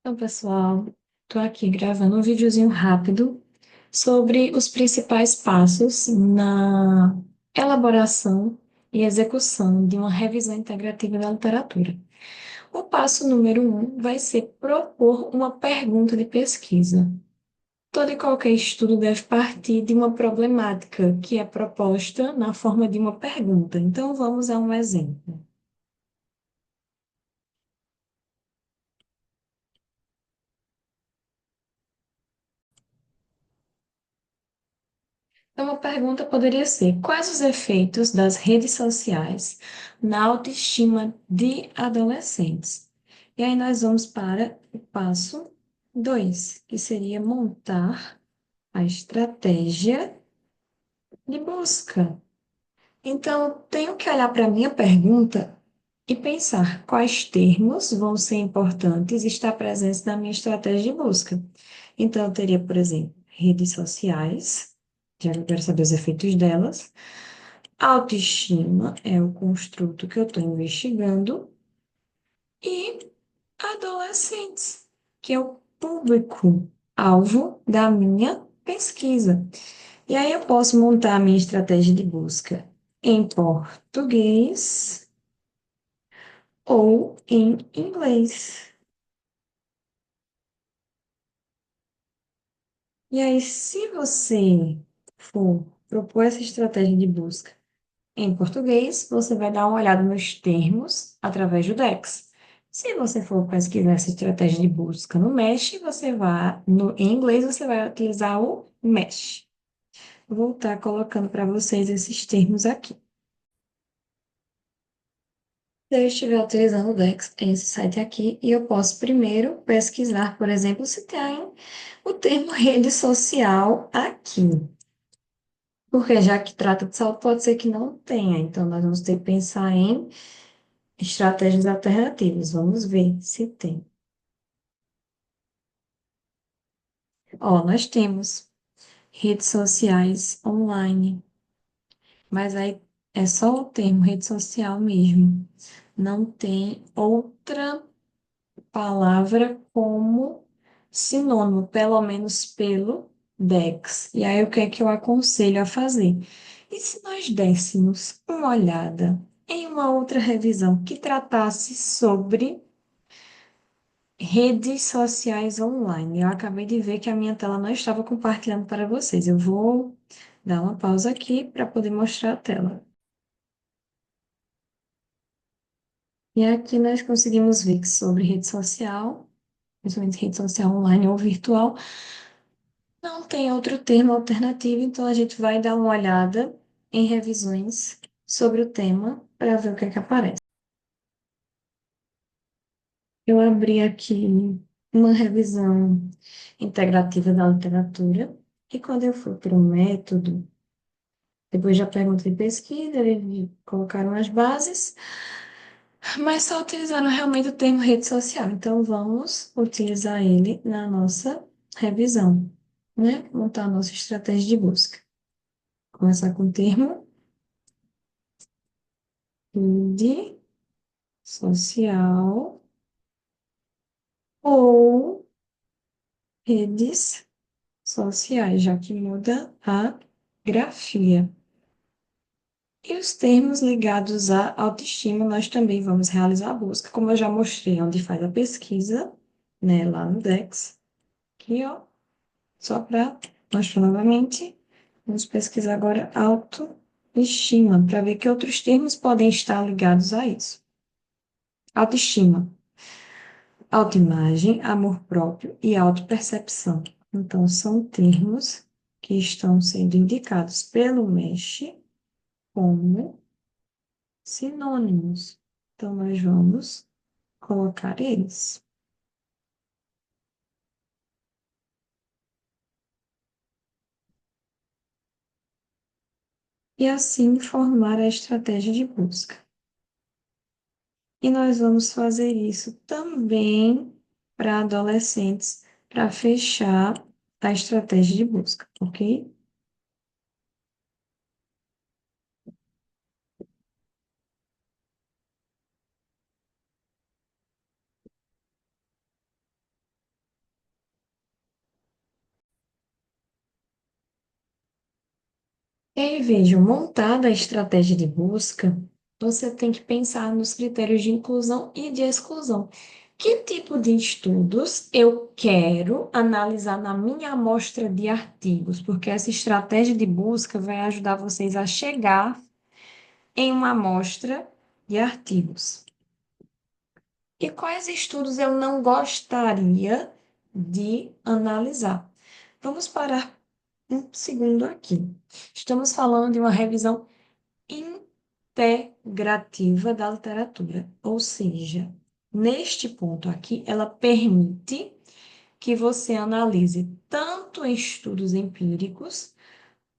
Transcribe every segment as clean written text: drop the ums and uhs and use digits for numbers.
Então, pessoal, estou aqui gravando um videozinho rápido sobre os principais passos na elaboração e execução de uma revisão integrativa da literatura. O passo número um vai ser propor uma pergunta de pesquisa. Todo e qualquer estudo deve partir de uma problemática que é proposta na forma de uma pergunta. Então, vamos a um exemplo. Então, uma pergunta poderia ser: quais os efeitos das redes sociais na autoestima de adolescentes? E aí nós vamos para o passo 2, que seria montar a estratégia de busca. Então, eu tenho que olhar para a minha pergunta e pensar quais termos vão ser importantes e estar presentes na minha estratégia de busca. Então, eu teria, por exemplo, redes sociais, já que eu quero saber os efeitos delas. Autoestima é o construto que eu estou investigando. E adolescentes, que é o público-alvo da minha pesquisa. E aí eu posso montar a minha estratégia de busca em português ou em inglês. E aí, se você for propor essa estratégia de busca em português, você vai dar uma olhada nos termos através do Dex. Se você for pesquisar essa estratégia de busca no Mesh, em inglês, você vai utilizar o Mesh. Vou estar colocando para vocês esses termos aqui. Se eu estiver utilizando o Dex, esse site aqui, e eu posso primeiro pesquisar, por exemplo, se tem o termo rede social aqui. Porque já que trata de saúde, pode ser que não tenha. Então, nós vamos ter que pensar em estratégias alternativas. Vamos ver se tem. Ó, nós temos redes sociais online, mas aí é só o termo rede social mesmo. Não tem outra palavra como sinônimo, pelo menos pelo Dex. E aí, o que é que eu aconselho a fazer? E se nós dessemos uma olhada em uma outra revisão que tratasse sobre redes sociais online? Eu acabei de ver que a minha tela não estava compartilhando para vocês. Eu vou dar uma pausa aqui para poder mostrar a tela. E aqui nós conseguimos ver que sobre rede social, principalmente rede social online ou virtual, não tem outro termo alternativo, então a gente vai dar uma olhada em revisões sobre o tema para ver o que é que aparece. Eu abri aqui uma revisão integrativa da literatura, e quando eu fui para o método, depois já perguntei pesquisa, eles colocaram as bases, mas só utilizaram realmente o termo rede social. Então, vamos utilizar ele na nossa revisão, né? Montar a nossa estratégia de busca. Começar com o termo rede social ou redes sociais, já que muda a grafia. E os termos ligados à autoestima, nós também vamos realizar a busca, como eu já mostrei, onde faz a pesquisa, né, lá no Dex. Aqui, ó, só para mostrar novamente, vamos pesquisar agora autoestima, para ver que outros termos podem estar ligados a isso. Autoestima, autoimagem, amor próprio e autopercepção. Então, são termos que estão sendo indicados pelo MESH como sinônimos. Então, nós vamos colocar eles. E assim formar a estratégia de busca. E nós vamos fazer isso também para adolescentes, para fechar a estratégia de busca, ok? E aí, veja, montada a estratégia de busca, você tem que pensar nos critérios de inclusão e de exclusão. Que tipo de estudos eu quero analisar na minha amostra de artigos? Porque essa estratégia de busca vai ajudar vocês a chegar em uma amostra de artigos. E quais estudos eu não gostaria de analisar? Vamos parar um segundo aqui. Estamos falando de uma revisão integrativa da literatura, ou seja, neste ponto aqui, ela permite que você analise tanto estudos empíricos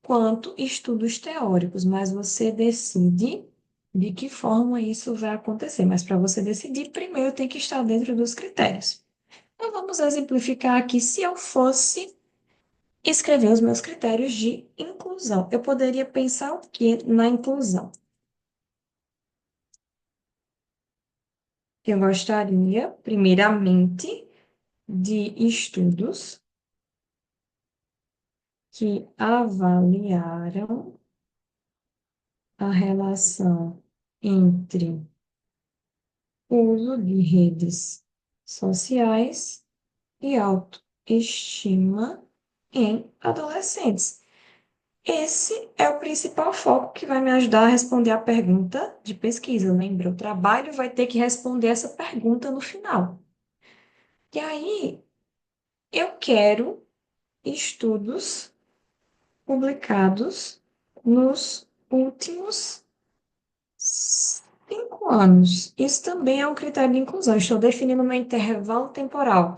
quanto estudos teóricos, mas você decide de que forma isso vai acontecer. Mas para você decidir, primeiro tem que estar dentro dos critérios. Então, vamos exemplificar aqui se eu fosse escrever os meus critérios de inclusão. Eu poderia pensar o que na inclusão? Eu gostaria, primeiramente, de estudos que avaliaram a relação entre o uso de redes sociais e autoestima em adolescentes. Esse é o principal foco que vai me ajudar a responder a pergunta de pesquisa. Lembra, o trabalho vai ter que responder essa pergunta no final. E aí, eu quero estudos publicados nos últimos 5 anos. Isso também é um critério de inclusão. Estou definindo meu intervalo temporal.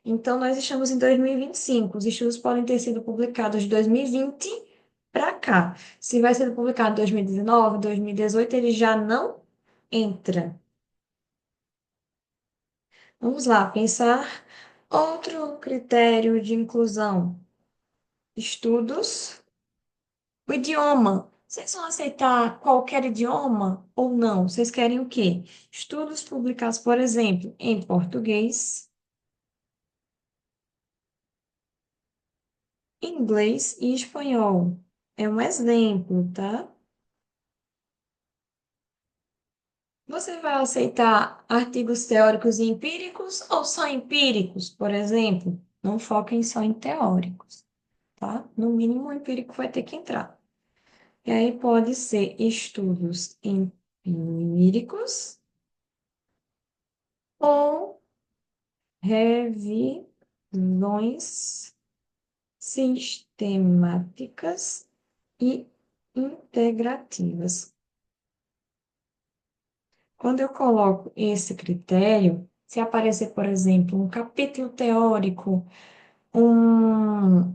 Então, nós estamos em 2025. Os estudos podem ter sido publicados de 2020 para cá. Se vai ser publicado em 2019, 2018, ele já não entra. Vamos lá, pensar outro critério de inclusão. Estudos. O idioma. Vocês vão aceitar qualquer idioma ou não? Vocês querem o quê? Estudos publicados, por exemplo, em português, inglês e espanhol. É um exemplo, tá? Você vai aceitar artigos teóricos e empíricos ou só empíricos, por exemplo? Não foquem só em teóricos, tá? No mínimo, o empírico vai ter que entrar. E aí pode ser estudos empíricos ou revisões sistemáticas e integrativas. Quando eu coloco esse critério, se aparecer, por exemplo, um capítulo teórico, um,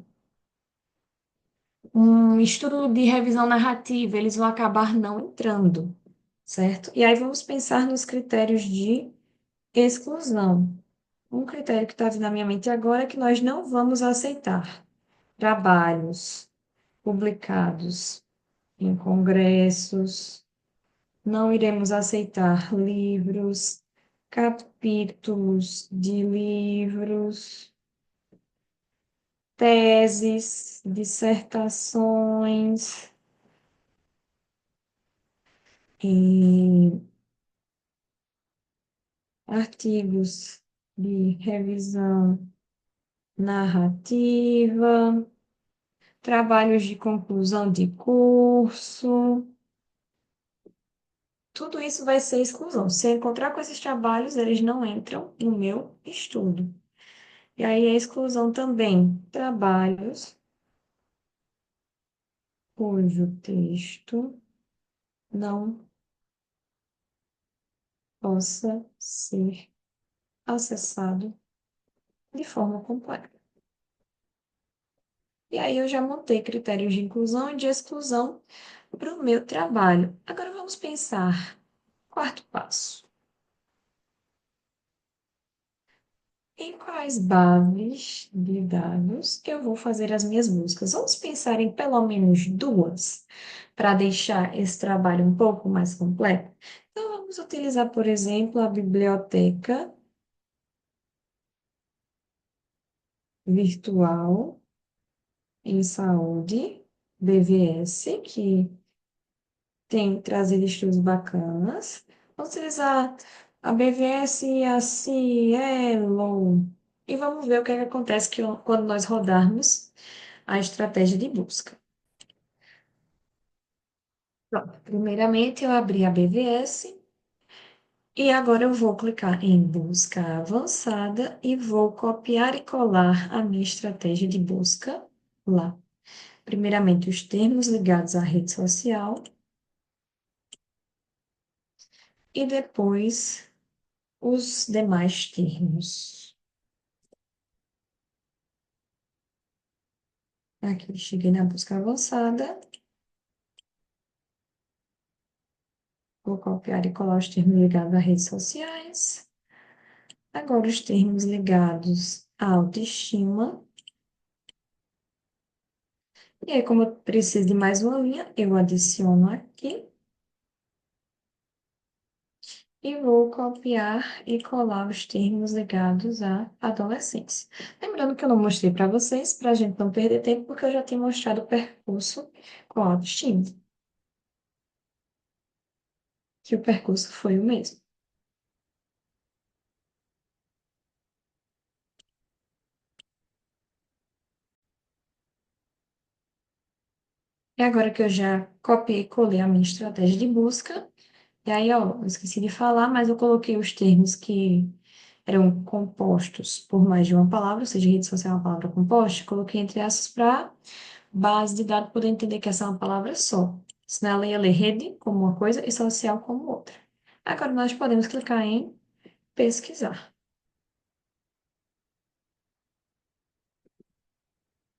um estudo de revisão narrativa, eles vão acabar não entrando, certo? E aí vamos pensar nos critérios de exclusão. Um critério que está vindo na minha mente agora é que nós não vamos aceitar trabalhos publicados em congressos, não iremos aceitar livros, capítulos de livros, teses, dissertações e artigos de revisão narrativa, trabalhos de conclusão de curso. Tudo isso vai ser exclusão. Se eu encontrar com esses trabalhos, eles não entram no meu estudo. E aí a exclusão também, trabalhos cujo texto não possa ser acessado de forma completa. E aí eu já montei critérios de inclusão e de exclusão para o meu trabalho. Agora vamos pensar, quarto passo. Em quais bases de dados eu vou fazer as minhas buscas? Vamos pensar em pelo menos duas, para deixar esse trabalho um pouco mais completo. Então, vamos utilizar, por exemplo, a biblioteca virtual em saúde BVS, que tem trazido estudos bacanas. Vamos utilizar a BVS e a Cielo. E vamos ver o que é que acontece quando nós rodarmos a estratégia de busca. Pronto. Primeiramente, eu abri a BVS e agora eu vou clicar em busca avançada e vou copiar e colar a minha estratégia de busca lá. Primeiramente, os termos ligados à rede social e depois os demais termos. Aqui, cheguei na busca avançada, vou copiar e colar os termos ligados a redes sociais. Agora, os termos ligados à autoestima. E aí, como eu preciso de mais uma linha, eu adiciono aqui e vou copiar e colar os termos ligados à adolescência. Lembrando que eu não mostrei para vocês, para a gente não perder tempo, porque eu já tinha mostrado o percurso com a autoestima, que o percurso foi o mesmo. E agora que eu já copiei e colei a minha estratégia de busca, e aí, ó, eu esqueci de falar, mas eu coloquei os termos que eram compostos por mais de uma palavra, ou seja, rede social é uma palavra composta, coloquei entre aspas para base de dados poder entender que essa é uma palavra só. Senão ela ia ler rede como uma coisa e social como outra. Agora nós podemos clicar em pesquisar.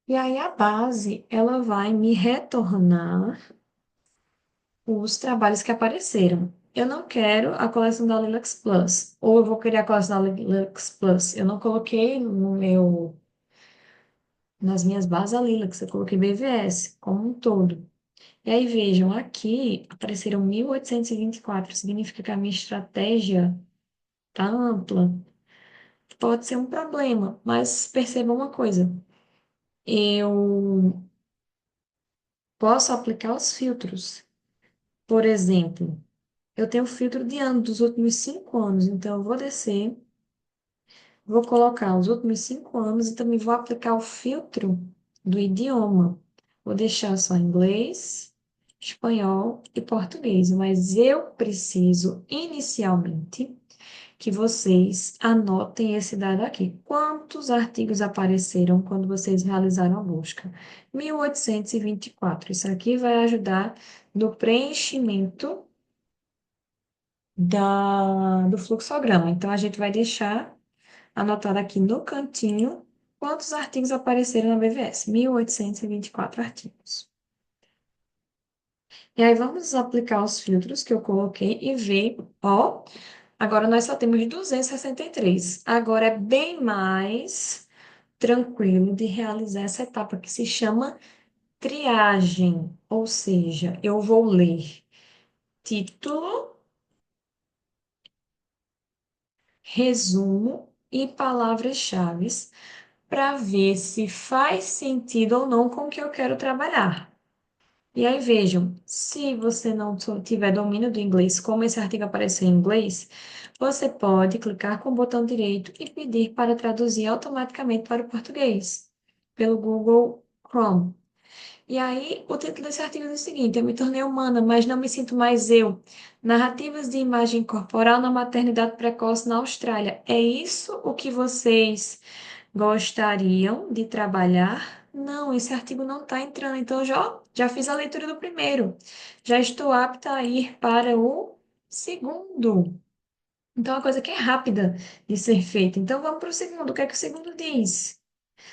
E aí a base, ela vai me retornar os trabalhos que apareceram. Eu não quero a coleção da Lilacs Plus, ou eu vou querer a coleção da Lilacs Plus. Eu não coloquei nas minhas bases a Lilacs, eu coloquei BVS como um todo. E aí vejam, aqui apareceram 1824, significa que a minha estratégia está ampla. Pode ser um problema, mas perceba uma coisa, eu posso aplicar os filtros. Por exemplo, eu tenho o filtro de ano dos últimos 5 anos, então eu vou descer, vou colocar os últimos 5 anos e também vou aplicar o filtro do idioma. Vou deixar só inglês, espanhol e português, mas eu preciso inicialmente que vocês anotem esse dado aqui. Quantos artigos apareceram quando vocês realizaram a busca? 1824. Isso aqui vai ajudar no preenchimento do fluxograma. Então, a gente vai deixar anotado aqui no cantinho quantos artigos apareceram na BVS. 1824 artigos. E aí, vamos aplicar os filtros que eu coloquei e ver, ó, agora nós só temos 263. Agora é bem mais tranquilo de realizar essa etapa que se chama triagem, ou seja, eu vou ler título, resumo e palavras-chave para ver se faz sentido ou não com o que eu quero trabalhar. E aí vejam, se você não tiver domínio do inglês, como esse artigo apareceu em inglês, você pode clicar com o botão direito e pedir para traduzir automaticamente para o português, pelo Google Chrome. E aí, o título desse artigo diz o seguinte: eu me tornei humana, mas não me sinto mais eu. Narrativas de imagem corporal na maternidade precoce na Austrália. É isso o que vocês gostariam de trabalhar? Não, esse artigo não está entrando. Então, já fiz a leitura do primeiro. Já estou apta a ir para o segundo. Então, é uma coisa que é rápida de ser feita. Então, vamos para o segundo. O que é que o segundo diz?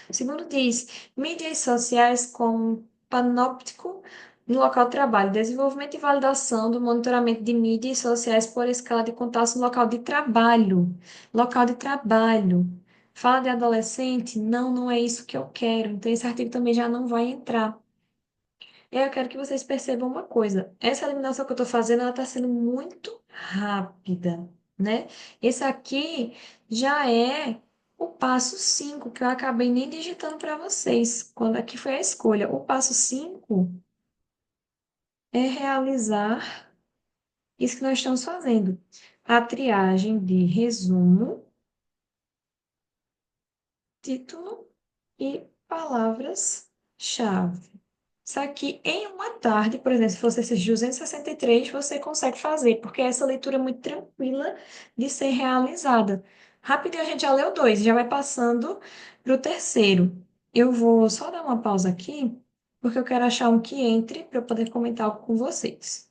O segundo diz, mídias sociais com panóptico no local de trabalho, desenvolvimento e validação do monitoramento de mídias sociais por escala de contatos no local de trabalho. Local de trabalho. Fala de adolescente? Não, não é isso que eu quero. Então, esse artigo também já não vai entrar. E aí eu quero que vocês percebam uma coisa. Essa eliminação que eu estou fazendo, ela está sendo muito rápida, né? Esse aqui já é o passo 5 que eu acabei nem digitando para vocês, quando aqui foi a escolha. O passo 5 é realizar isso que nós estamos fazendo. A triagem de resumo, título e palavras-chave. Isso aqui em uma tarde, por exemplo, se fosse esses 263, você consegue fazer, porque essa leitura é muito tranquila de ser realizada. Rapidinho a gente já leu dois, já vai passando para o terceiro. Eu vou só dar uma pausa aqui, porque eu quero achar um que entre para eu poder comentar algo com vocês.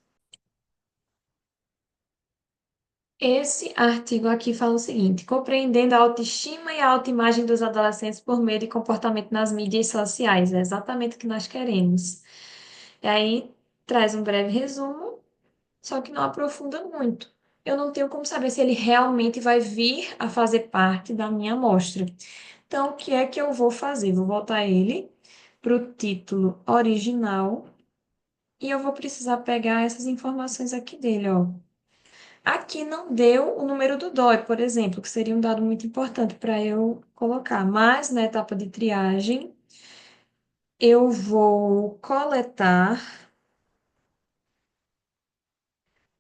Esse artigo aqui fala o seguinte: compreendendo a autoestima e a autoimagem dos adolescentes por meio de comportamento nas mídias sociais. É exatamente o que nós queremos. E aí traz um breve resumo, só que não aprofunda muito. Eu não tenho como saber se ele realmente vai vir a fazer parte da minha amostra. Então, o que é que eu vou fazer? Vou voltar ele para o título original e eu vou precisar pegar essas informações aqui dele, ó. Aqui não deu o número do DOI, por exemplo, que seria um dado muito importante para eu colocar, mas na etapa de triagem eu vou coletar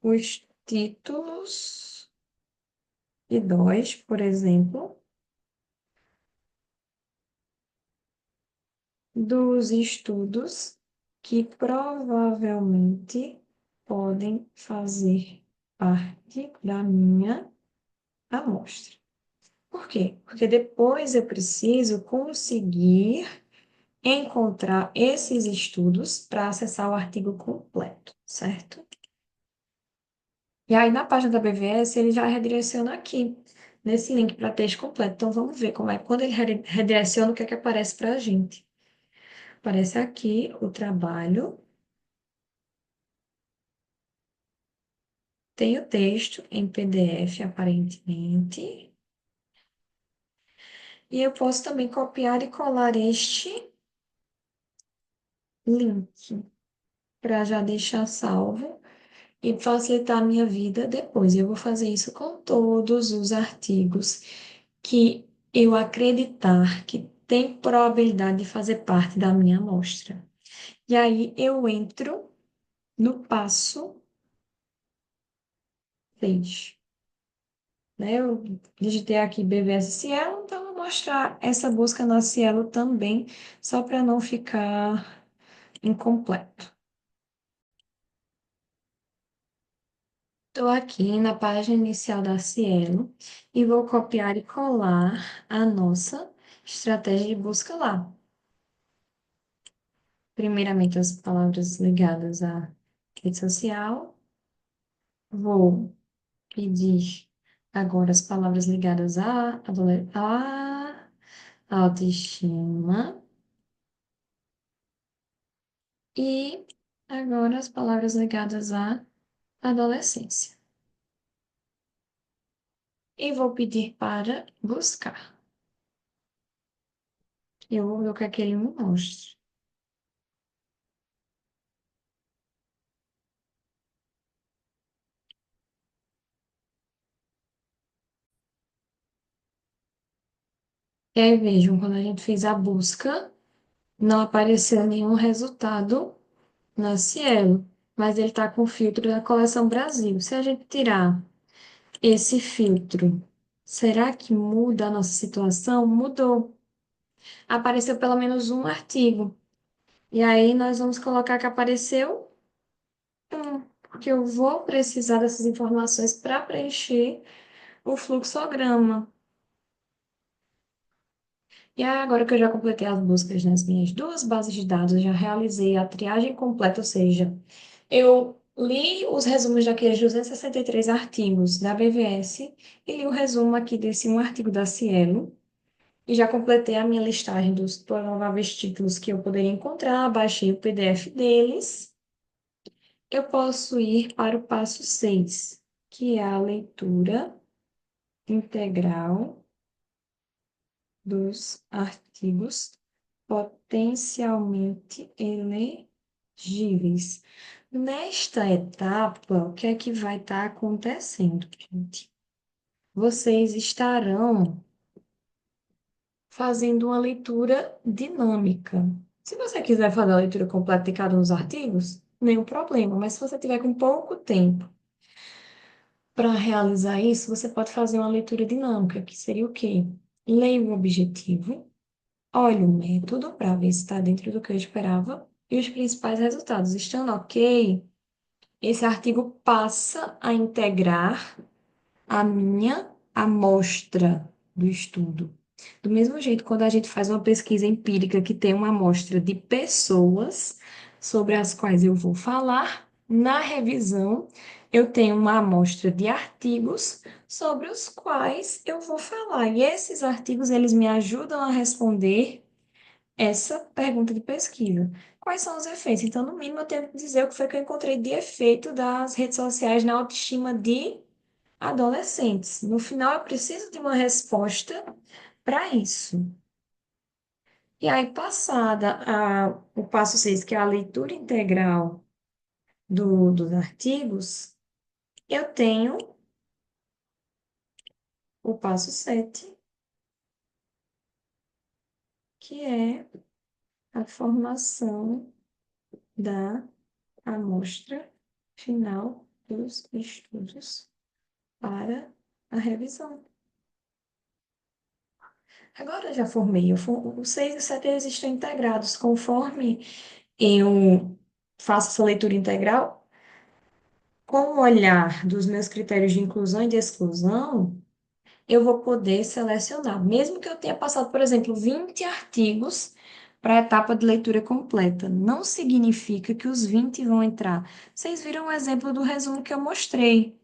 os títulos de DOIs, por exemplo, dos estudos que provavelmente podem fazer parte da minha amostra. Por quê? Porque depois eu preciso conseguir encontrar esses estudos para acessar o artigo completo, certo? E aí, na página da BVS, ele já redireciona aqui, nesse link para texto completo. Então, vamos ver como é. Quando ele redireciona, o que é que aparece para a gente? Aparece aqui o trabalho, tem o texto em PDF, aparentemente, e eu posso também copiar e colar este link para já deixar salvo e facilitar a minha vida depois. Eu vou fazer isso com todos os artigos que eu acreditar que tem probabilidade de fazer parte da minha amostra. E aí eu entro no passo 6. Né? Eu digitei aqui BVS Cielo, então eu vou mostrar essa busca na Cielo também, só para não ficar incompleto. Estou aqui na página inicial da Cielo e vou copiar e colar a nossa estratégia de busca lá. Primeiramente, as palavras ligadas à rede social. Vou pedir agora as palavras ligadas à autoestima. E agora as palavras ligadas à adolescência. E vou pedir para buscar. Eu vou ver o que é que ele me mostra. E aí vejam, quando a gente fez a busca, não apareceu nenhum resultado na Cielo, mas ele está com o filtro da coleção Brasil. Se a gente tirar esse filtro, será que muda a nossa situação? Mudou. Apareceu pelo menos um artigo. E aí nós vamos colocar que apareceu porque eu vou precisar dessas informações para preencher o fluxograma. E aí, agora que eu já completei as buscas nas minhas duas bases de dados, eu já realizei a triagem completa, ou seja, eu li os resumos daqueles 263 artigos da BVS e li o resumo aqui desse um artigo da Cielo. E já completei a minha listagem dos prováveis títulos que eu poderia encontrar, baixei o PDF deles. Eu posso ir para o passo 6, que é a leitura integral dos artigos potencialmente elegíveis. Nesta etapa, o que é que vai estar acontecendo, gente? Vocês estarão fazendo uma leitura dinâmica. Se você quiser fazer a leitura completa de cada um dos artigos, nenhum problema. Mas se você tiver com pouco tempo para realizar isso, você pode fazer uma leitura dinâmica, que seria o quê? Leia o objetivo, olhe o método para ver se está dentro do que eu esperava e os principais resultados. Estando ok, esse artigo passa a integrar a minha amostra do estudo. Do mesmo jeito, quando a gente faz uma pesquisa empírica que tem uma amostra de pessoas sobre as quais eu vou falar, na revisão eu tenho uma amostra de artigos sobre os quais eu vou falar. E esses artigos, eles me ajudam a responder essa pergunta de pesquisa. Quais são os efeitos? Então, no mínimo, eu tenho que dizer o que foi que eu encontrei de efeito das redes sociais na autoestima de adolescentes. No final, eu preciso de uma resposta para isso. E aí, o passo 6, que é a leitura integral dos artigos, eu tenho o passo 7, que é a formação da amostra final dos estudos para a revisão. Agora eu já formei, os 6 e o 7 eles estão integrados. Conforme eu faço essa leitura integral, com o olhar dos meus critérios de inclusão e de exclusão, eu vou poder selecionar. Mesmo que eu tenha passado, por exemplo, 20 artigos para a etapa de leitura completa, não significa que os 20 vão entrar. Vocês viram o exemplo do resumo que eu mostrei.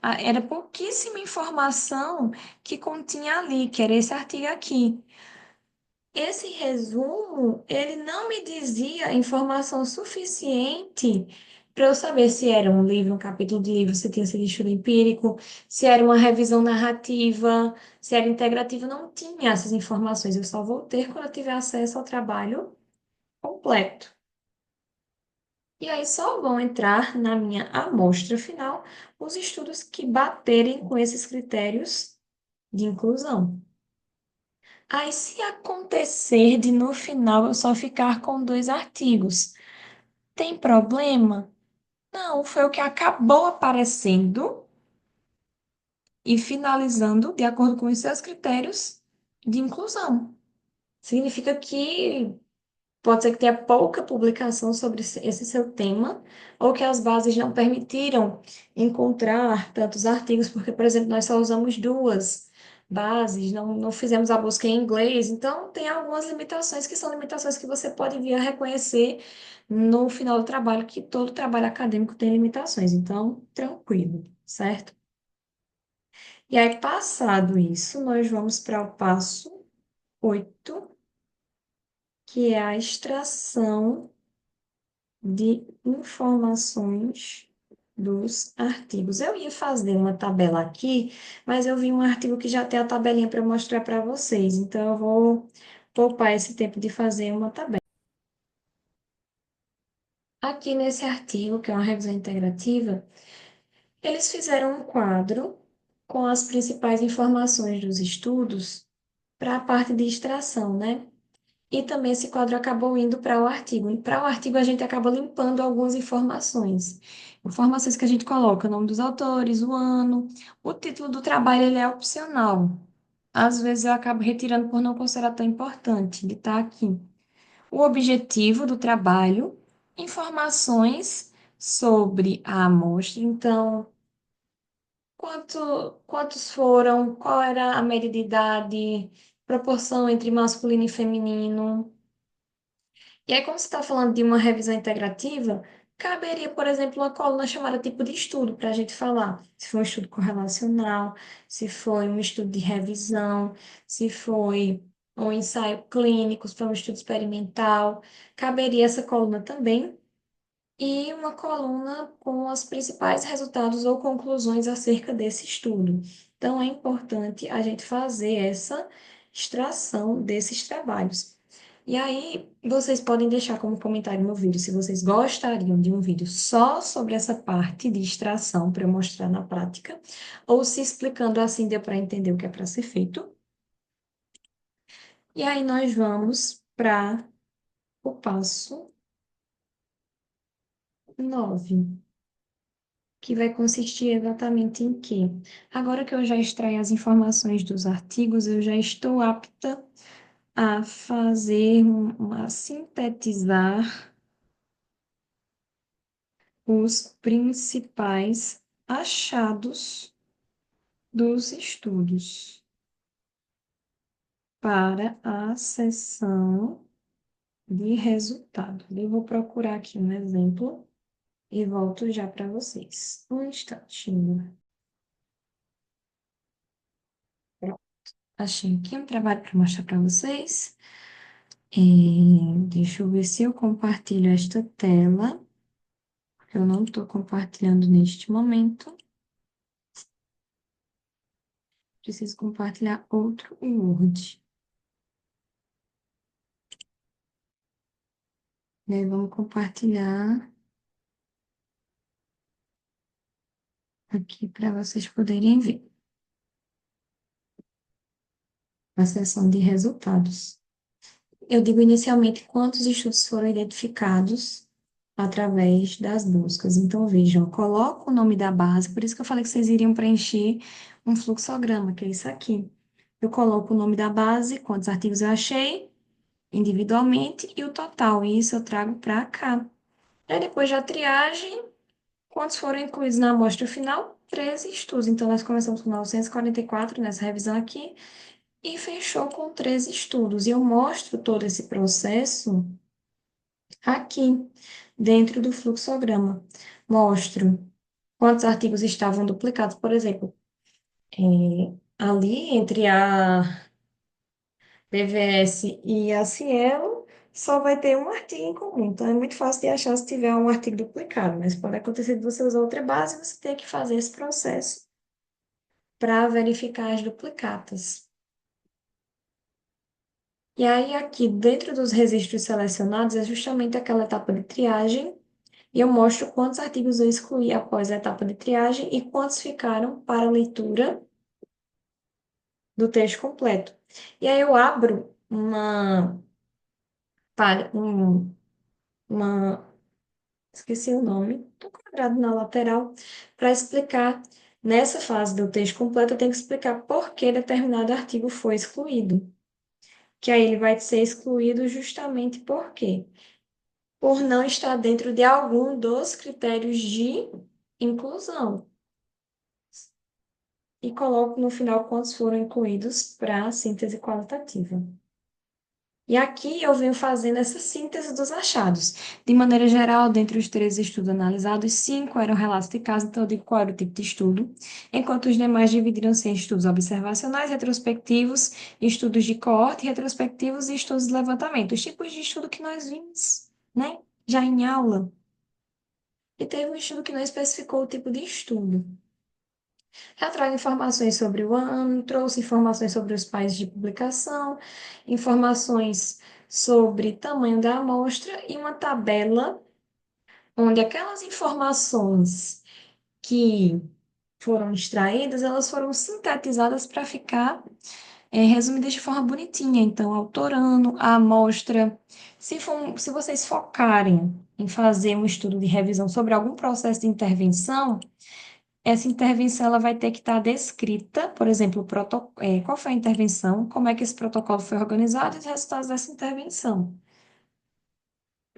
Era pouquíssima informação que continha ali, que era esse artigo aqui. Esse resumo, ele não me dizia informação suficiente para eu saber se era um livro, um capítulo de livro, se tinha sido estudo empírico, se era uma revisão narrativa, se era integrativa. Não tinha essas informações. Eu só vou ter quando eu tiver acesso ao trabalho completo. E aí só vão entrar na minha amostra final os estudos que baterem com esses critérios de inclusão. Aí, se acontecer de no final eu só ficar com 2 artigos, tem problema? Não, foi o que acabou aparecendo e finalizando de acordo com os seus critérios de inclusão. Significa que pode ser que tenha pouca publicação sobre esse seu tema, ou que as bases não permitiram encontrar tantos artigos, porque, por exemplo, nós só usamos 2 bases, não fizemos a busca em inglês, então tem algumas limitações que são limitações que você pode vir a reconhecer no final do trabalho, que todo trabalho acadêmico tem limitações, então, tranquilo, certo? E aí, passado isso, nós vamos para o passo 8, que é a extração de informações dos artigos. Eu ia fazer uma tabela aqui, mas eu vi um artigo que já tem a tabelinha para mostrar para vocês, então eu vou poupar esse tempo de fazer uma tabela. Aqui nesse artigo, que é uma revisão integrativa, eles fizeram um quadro com as principais informações dos estudos para a parte de extração, né? E também esse quadro acabou indo para o artigo. E para o artigo a gente acaba limpando algumas informações. Informações que a gente coloca, o nome dos autores, o ano, o título do trabalho, ele é opcional. Às vezes eu acabo retirando por não considerar tão importante de estar aqui. O objetivo do trabalho, informações sobre a amostra. Então, quantos foram, qual era a média de idade, proporção entre masculino e feminino. E aí, como você está falando de uma revisão integrativa, caberia, por exemplo, uma coluna chamada tipo de estudo para a gente falar. Se foi um estudo correlacional, se foi um estudo de revisão, se foi um ensaio clínico, se foi um estudo experimental. Caberia essa coluna também. E uma coluna com os principais resultados ou conclusões acerca desse estudo. Então, é importante a gente fazer essa extração desses trabalhos. E aí, vocês podem deixar como comentário no vídeo se vocês gostariam de um vídeo só sobre essa parte de extração para eu mostrar na prática, ou se explicando assim deu para entender o que é para ser feito. E aí, nós vamos para o passo 9, que vai consistir exatamente em quê? Agora que eu já extraí as informações dos artigos, eu já estou apta a fazer, a sintetizar os principais achados dos estudos para a seção de resultado. Eu vou procurar aqui um exemplo e volto já para vocês. Um instantinho. Pronto. Achei aqui um trabalho para mostrar para vocês. Deixa eu ver se eu compartilho esta tela, porque eu não estou compartilhando neste momento. Preciso compartilhar outro Word. E aí, vamos compartilhar aqui para vocês poderem ver a seção de resultados. Eu digo inicialmente quantos estudos foram identificados através das buscas. Então, vejam, eu coloco o nome da base, por isso que eu falei que vocês iriam preencher um fluxograma, que é isso aqui. Eu coloco o nome da base, quantos artigos eu achei individualmente e o total, e isso eu trago para cá. Aí, depois da triagem, quantos foram incluídos na amostra final? 13 estudos. Então, nós começamos com 944 nessa revisão aqui e fechou com 13 estudos. E eu mostro todo esse processo aqui, dentro do fluxograma. Mostro quantos artigos estavam duplicados, por exemplo, ali entre a PVS e a Cielo, só vai ter um artigo em comum. Então, é muito fácil de achar se tiver um artigo duplicado, mas pode acontecer de você usar outra base e você ter que fazer esse processo para verificar as duplicatas. E aí, aqui dentro dos registros selecionados, é justamente aquela etapa de triagem, e eu mostro quantos artigos eu excluí após a etapa de triagem e quantos ficaram para leitura do texto completo. E aí eu abro uma, esqueci o nome, um quadrado na lateral, para explicar, nessa fase do texto completo, eu tenho que explicar por que determinado artigo foi excluído. Que aí ele vai ser excluído justamente por quê? Por não estar dentro de algum dos critérios de inclusão. E coloco no final quantos foram incluídos para a síntese qualitativa. E aqui eu venho fazendo essa síntese dos achados. De maneira geral, dentre os 13 estudos analisados, 5 eram relatos de caso, então eu digo qual era o tipo de estudo, enquanto os demais dividiram-se em estudos observacionais, retrospectivos, estudos de coorte, retrospectivos e estudos de levantamento, os tipos de estudo que nós vimos, né? Já em aula. E teve um estudo que não especificou o tipo de estudo. Já trago informações sobre o ano, trouxe informações sobre os países de publicação, informações sobre tamanho da amostra e uma tabela onde aquelas informações que foram extraídas, elas foram sintetizadas para ficar resumidas de forma bonitinha. Então, autorando a amostra. Se vocês focarem em fazer um estudo de revisão sobre algum processo de intervenção, essa intervenção ela vai ter que estar descrita, por exemplo, qual foi a intervenção, como é que esse protocolo foi organizado e os resultados dessa intervenção.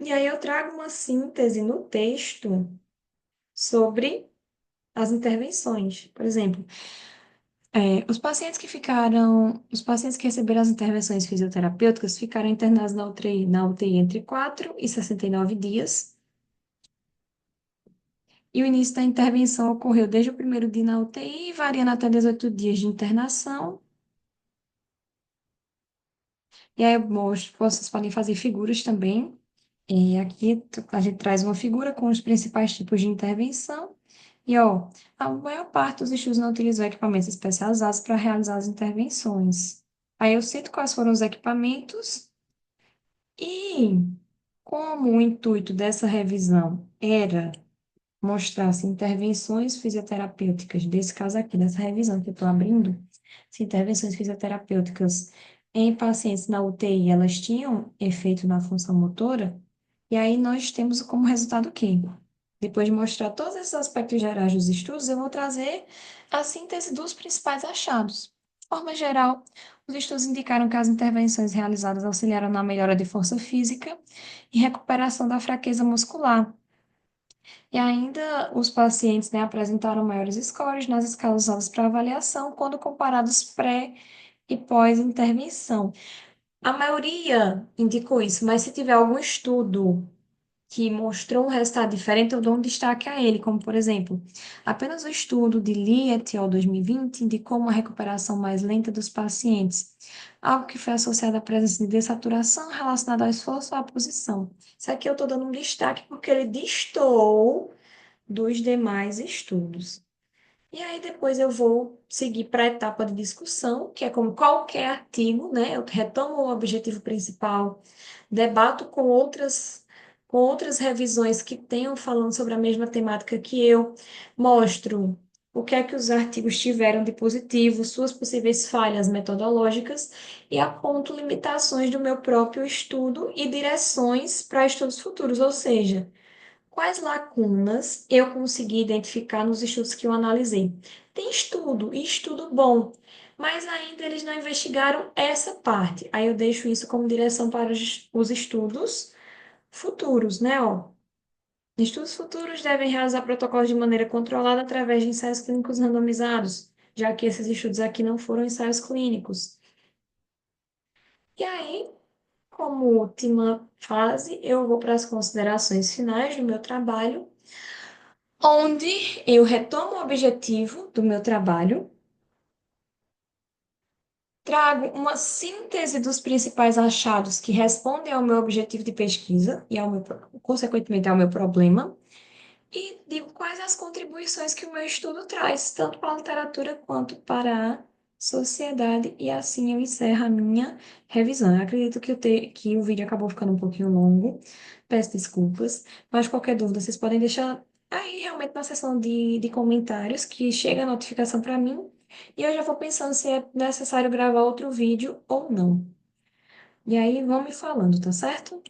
E aí eu trago uma síntese no texto sobre as intervenções. Por exemplo, os pacientes que receberam as intervenções fisioterapêuticas ficaram internados na UTI entre 4 e 69 dias. E o início da intervenção ocorreu desde o primeiro dia na UTI, variando até 18 dias de internação. E aí eu mostro, vocês podem fazer figuras também. E aqui a gente traz uma figura com os principais tipos de intervenção. E, ó, a maior parte dos estudos não utilizou equipamentos especializados para realizar as intervenções. Aí eu cito quais foram os equipamentos e como o intuito dessa revisão era mostrar se intervenções fisioterapêuticas, desse caso aqui, dessa revisão que eu estou abrindo, se intervenções fisioterapêuticas em pacientes na UTI, elas tinham efeito na função motora, e aí nós temos como resultado o quê? Depois de mostrar todos esses aspectos gerais dos estudos, eu vou trazer a síntese dos principais achados. De forma geral, os estudos indicaram que as intervenções realizadas auxiliaram na melhora de força física e recuperação da fraqueza muscular. E ainda os pacientes, né, apresentaram maiores scores nas escalas usadas para avaliação quando comparados pré e pós-intervenção. A maioria indicou isso, mas se tiver algum estudo que mostrou um resultado diferente, eu dou um destaque a ele, como por exemplo, apenas o estudo de Lee et al. 2020 indicou uma recuperação mais lenta dos pacientes, algo que foi associado à presença de dessaturação relacionada ao esforço ou à posição. Isso aqui eu estou dando um destaque porque ele distou dos demais estudos. E aí depois eu vou seguir para a etapa de discussão, que é como qualquer artigo, né? Eu retomo o objetivo principal, debato com outras revisões que tenham falando sobre a mesma temática que eu, mostro o que é que os artigos tiveram de positivo, suas possíveis falhas metodológicas e aponto limitações do meu próprio estudo e direções para estudos futuros, ou seja, quais lacunas eu consegui identificar nos estudos que eu analisei? Tem estudo, e estudo bom, mas ainda eles não investigaram essa parte. Aí eu deixo isso como direção para os estudos futuros, né? Ó, estudos futuros devem realizar protocolos de maneira controlada através de ensaios clínicos randomizados, já que esses estudos aqui não foram ensaios clínicos. E aí, como última fase, eu vou para as considerações finais do meu trabalho, onde eu retomo o objetivo do meu trabalho, trago uma síntese dos principais achados que respondem ao meu objetivo de pesquisa e consequentemente, ao meu problema, e digo quais as contribuições que o meu estudo traz, tanto para a literatura quanto para a sociedade, e assim eu encerro a minha revisão. Eu acredito que o vídeo acabou ficando um pouquinho longo, peço desculpas, mas qualquer dúvida vocês podem deixar aí realmente na seção de comentários, que chega a notificação para mim, e eu já vou pensando se é necessário gravar outro vídeo ou não. E aí vão me falando, tá certo?